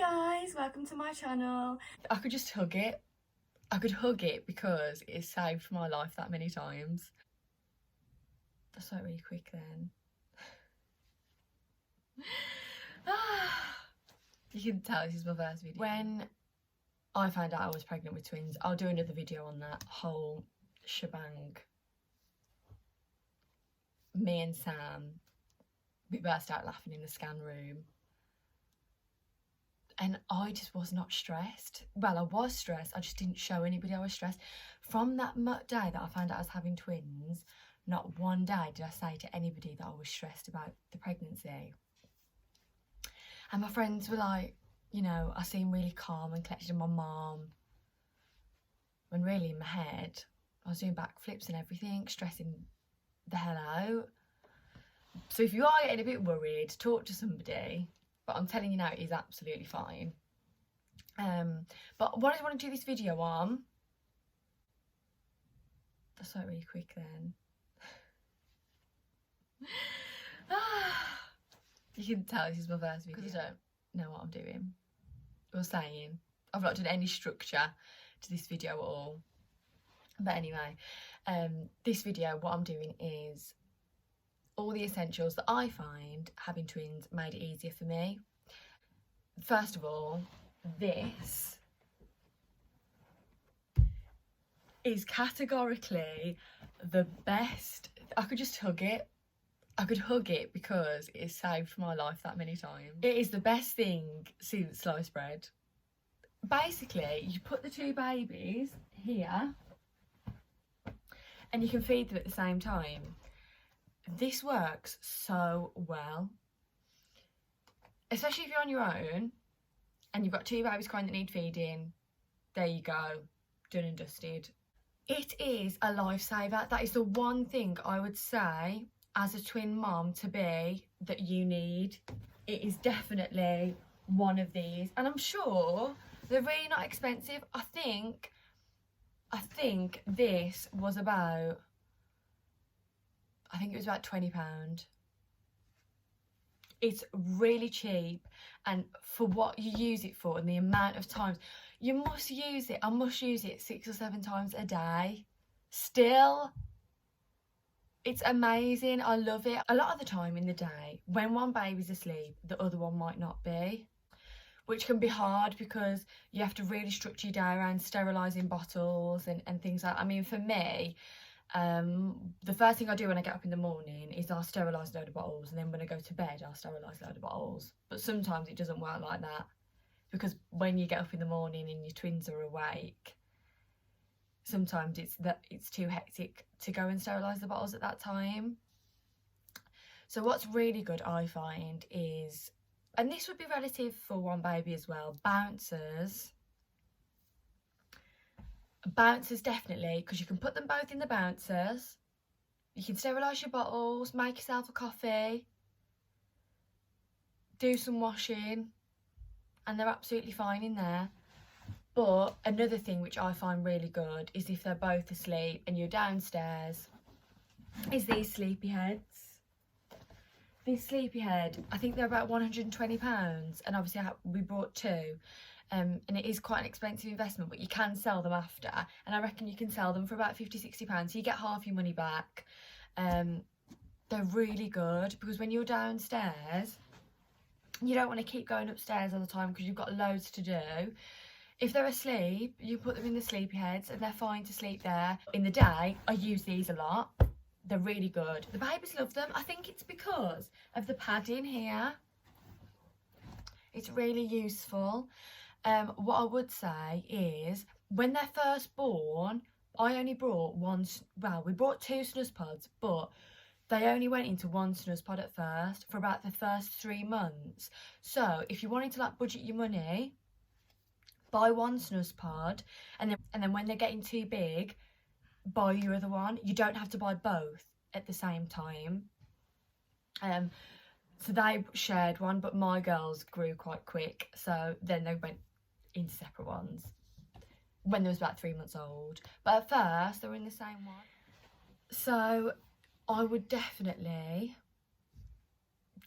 guys, welcome to my channel. I could just hug it. I could hug it because it saved my life that many times. That's not really quick then. You can tell this is my first video. When I found out I was pregnant with twins, I'll do another video on that whole shebang. Me and Sam, we burst out laughing in the scan room. And I just was not stressed. Well, I was stressed, I just didn't show anybody I was stressed. From that day that I found out I was having twins, not one day did I say to anybody that I was stressed about the pregnancy. And my friends were like, you know, I seem really calm and collected, in my mum. When really in my head, I was doing backflips and everything, stressing the hell out. So if you are getting a bit worried, talk to somebody. But I'm telling you now, it is absolutely fine. But what I want to do this video on... That's not really quick then. You can tell this is my first video. Because I don't know what I'm doing or saying. I've not done any structure to this video at all. But anyway, this video, what I'm doing is all the essentials that I find having twins made it easier for me. First of all, this is categorically the best. I could just hug it. I could hug it because it has saved my life that many times. It is the best thing since sliced bread. Basically, you put the two babies here and you can feed them at the same time. This works so well, especially if you're on your own and you've got two babies crying that need feeding. There you go, done and dusted. It is a lifesaver. That is the one thing I would say as a twin mom to be that you need. It is definitely one of these, and I'm sure they're really not expensive. I think this was about, I think it was about £20. It's really cheap, and for what you use it for and the amount of times you must use it, I must use it 6 or 7 times a day. Still, it's amazing. I love it. A lot of the time in the day, when one baby's asleep, the other one might not be, which can be hard because you have to really structure your day around sterilising bottles and things like that. I mean, for me, the first thing I do when I get up in the morning is I'll sterilise a load of bottles, and then when I go to bed I'll sterilise a load of bottles. But sometimes it doesn't work like that, because when you get up in the morning and your twins are awake, sometimes it's too hectic to go and sterilise the bottles at that time. So what's really good, I find, is, and this would be relative for one baby as well, bouncers. Bouncers definitely, because you can put them both in the bouncers. You can sterilise your bottles, make yourself a coffee, do some washing, and they're absolutely fine in there. But another thing which I find really good is if they're both asleep and you're downstairs, is these sleepy heads. This sleepy head, I think they're about £120, and obviously we bought 2. And it is quite an expensive investment, but you can sell them after, and I reckon you can sell them for about £50–60, so you get half your money back. They're really good because when you're downstairs, you don't want to keep going upstairs all the time because you've got loads to do. If they're asleep, you put them in the sleepy heads and they're fine to sleep there. In the day, I use these a lot. They're really good. The babies love them. I think it's because of the padding here. It's really useful. What I would say is, when they're first born, I only brought one, well, we brought 2 snus pods, but they only went into one snus pod at first for about the first 3 months. So if you wanted to like budget your money, buy one snus pod, and then when they're getting too big, buy your other one. You don't have to buy both at the same time. So they shared one, but my girls grew quite quick, so then they went into separate ones when they was about 3 months old. But at first they were in the same one. So I would definitely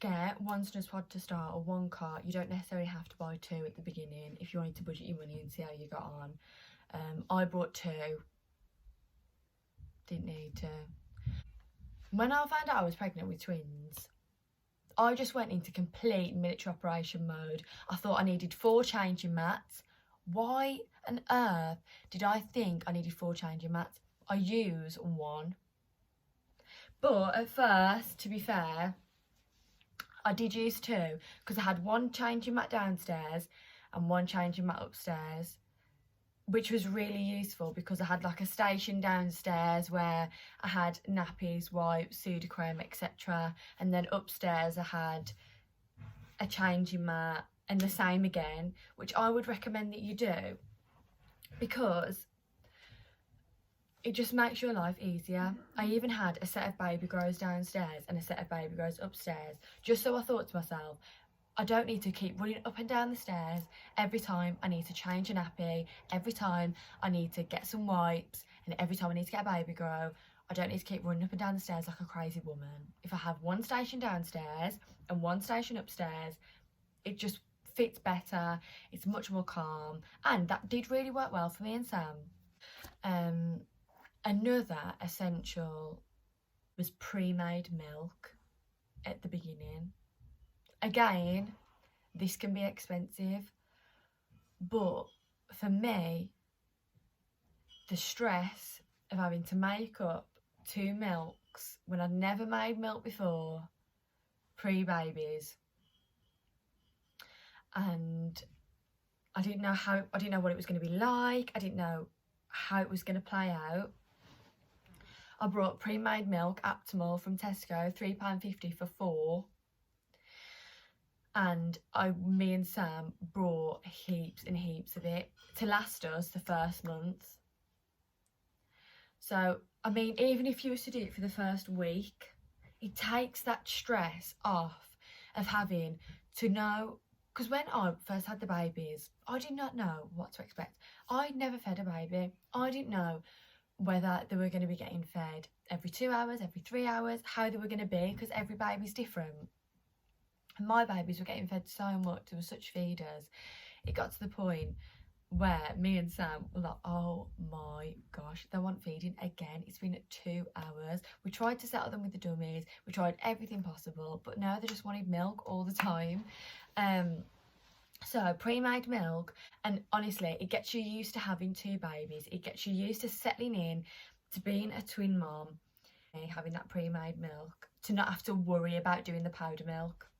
get one snus pod to start or one cart. You don't necessarily have to buy 2 at the beginning if you wanted to budget your money and see how you got on. I bought 2. Didn't need to. When I found out I was pregnant with twins, I just went into complete military operation mode. I thought I needed 4 changing mats. Why on earth did I think I needed 4 changing mats? I use 1. But at first, to be fair, I did use 2 because I had 1 changing mat downstairs and 1 changing mat upstairs, which was really useful because I had like a station downstairs where I had nappies, wipes, Sudocrem, etc. And then upstairs I had a changing mat and the same again, which I would recommend that you do because it just makes your life easier. I even had a set of baby grows downstairs and a set of baby grows upstairs, just so I thought to myself, I don't need to keep running up and down the stairs every time I need to change a nappy, every time I need to get some wipes, and every time I need to get a baby grow. I don't need to keep running up and down the stairs like a crazy woman. If I have 1 station downstairs and 1 station upstairs, it just fits better, it's much more calm, and that did really work well for me and Sam. Another essential was pre-made milk at the beginning. Again, this can be expensive, but for me, the stress of having to make up 2 milks when I'd never made milk before, pre-babies, and I didn't know what it was going to be like. I didn't know how it was going to play out. I brought pre-made milk, Aptamil from Tesco, £3.50 for 4. And me and Sam brought heaps and heaps of it to last us the first month. So, I mean, even if you were to do it for the first week, it takes that stress off of having to know. Because when I first had the babies, I did not know what to expect. I'd never fed a baby. I didn't know whether they were going to be getting fed every 2 hours, every 3 hours, how they were going to be, because every baby's different. And my babies were getting fed so much, they were such feeders. It got to the point where me and Sam were like, oh my gosh, they want feeding again. It's been 2 hours. We tried to settle them with the dummies. We tried everything possible, but no, they just wanted milk all the time. So pre-made milk, and honestly, it gets you used to having 2 babies. It gets you used to settling in, to being a twin mom, having that pre-made milk, to not have to worry about doing the powder milk.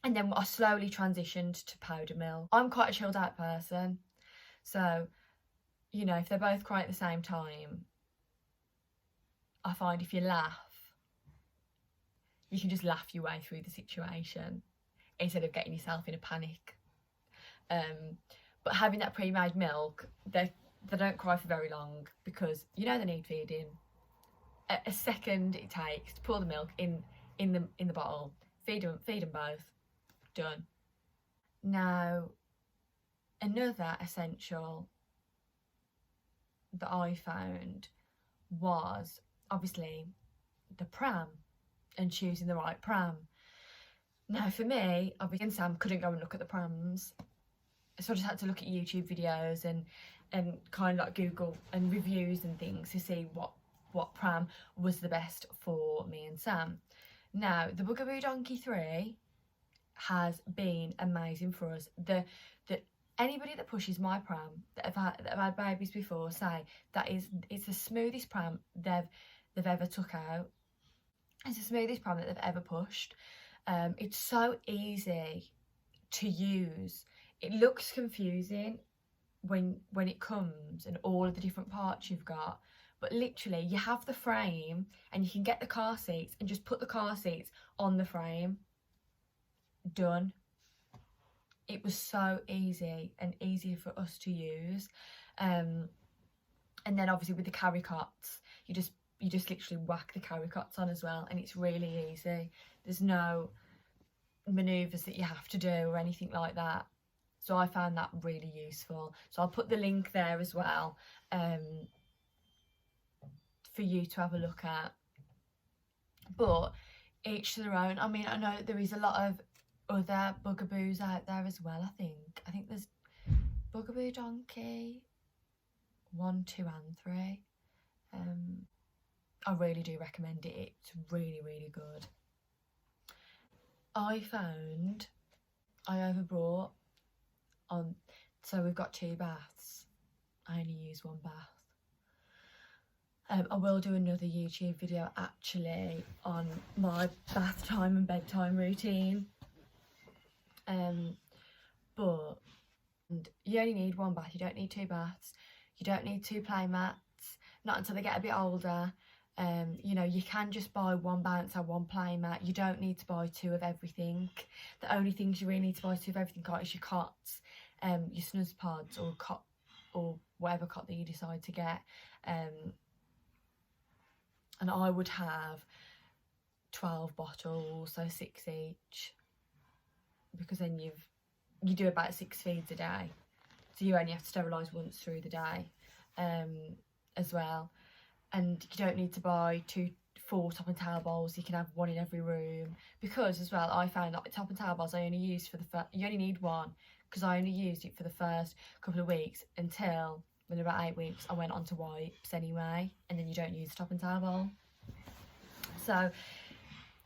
And then I slowly transitioned to powder milk. I'm quite a chilled out person. So, you know, if they're both crying at the same time, I find if you laugh, you can just laugh your way through the situation instead of getting yourself in a panic. But having that pre-made milk, they don't cry for very long because you know they need feeding. A second it takes to pour the milk in the bottle, feed them both, done. Now, another essential that I found was obviously the pram and choosing the right pram. Now for me, obviously, and Sam couldn't go and look at the prams, so I just had to look at YouTube videos and kind of like Google and reviews and things to see what pram was the best for me and Sam. Now the Bugaboo Donkey 3 has been amazing for us. Anybody that pushes my pram that have had babies before say that it's the smoothest pram they've ever took out. It's the smoothest pram that they've ever pushed. It's so easy to use. It looks confusing when it comes and all of the different parts you've got, but literally you have the frame and you can get the car seats and just put the car seats on the frame. Done. It was so easy and easier for us to use. And then obviously with the carry cots, you just literally whack the carry cots on as well, and it's really easy. There's no manoeuvres that you have to do or anything like that. So I found that really useful. So I'll put the link there as well for you to have a look at. But each to their own. I mean, I know there is a lot of other bugaboos out there as well. I think there's Bugaboo Donkey 1, 2 and 3. I really do recommend it. It's really, really good. I found I overbrought on, so we've got 2 baths. I only use 1 bath. I will do another YouTube video actually on my bath time and bedtime routine. But you only need 1 bath, you don't need 2 baths, you don't need 2 play mats, not until they get a bit older. You know, you can just buy 1 bouncer, 1 play mat. You don't need to buy 2 of everything. The only things you really need to buy 2 of everything are is your cots, your snooze pods, or cot, or whatever cot that you decide to get. And I would have 12 bottles, so 6 each, because then you do about 6 feeds a day, so you only have to sterilise once through the day, as well. And you don't need to buy 4 top and towel bowls. You can have 1 in every room, because as well I found that top and towel bowls I only used for you only need 1, because I only used it for the first couple of weeks until when about 8 weeks I went on to wipes anyway, and then you don't use the top and towel bowl. So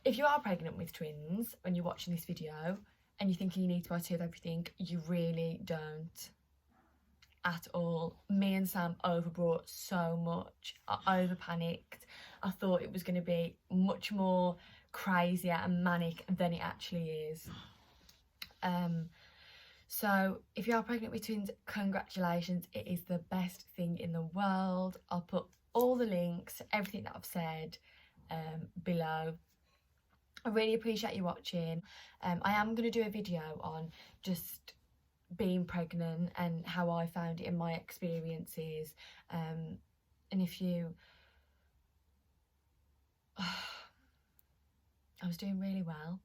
if you are pregnant with twins when you're watching this video and you're thinking you need to buy 2 of everything, you really don't at all. Me and Sam overbought so much. I over panicked. I thought it was going to be much more crazier and manic than it actually is. So if you are pregnant with twins, congratulations, it is the best thing in the world. I'll put all the links, everything that I've said, below. I really appreciate you watching. I am going to do a video on just being pregnant and how I found it in my experiences, and if you I was doing really well,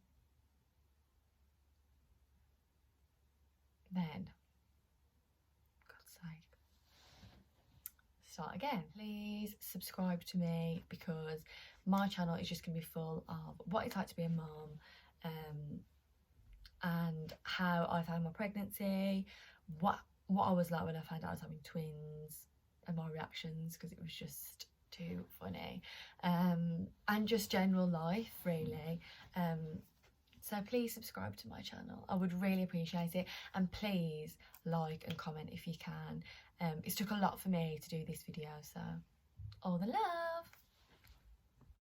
then God's sake, start again. Please subscribe to me, because my channel is just going to be full of what it's like to be a mum, and how I found my pregnancy, what I was like when I found out I was having twins, and my reactions, because it was just too funny, and just general life really. So please subscribe to my channel, I would really appreciate it, and please like and comment if you can. It's took a lot for me to do this video, so all the love.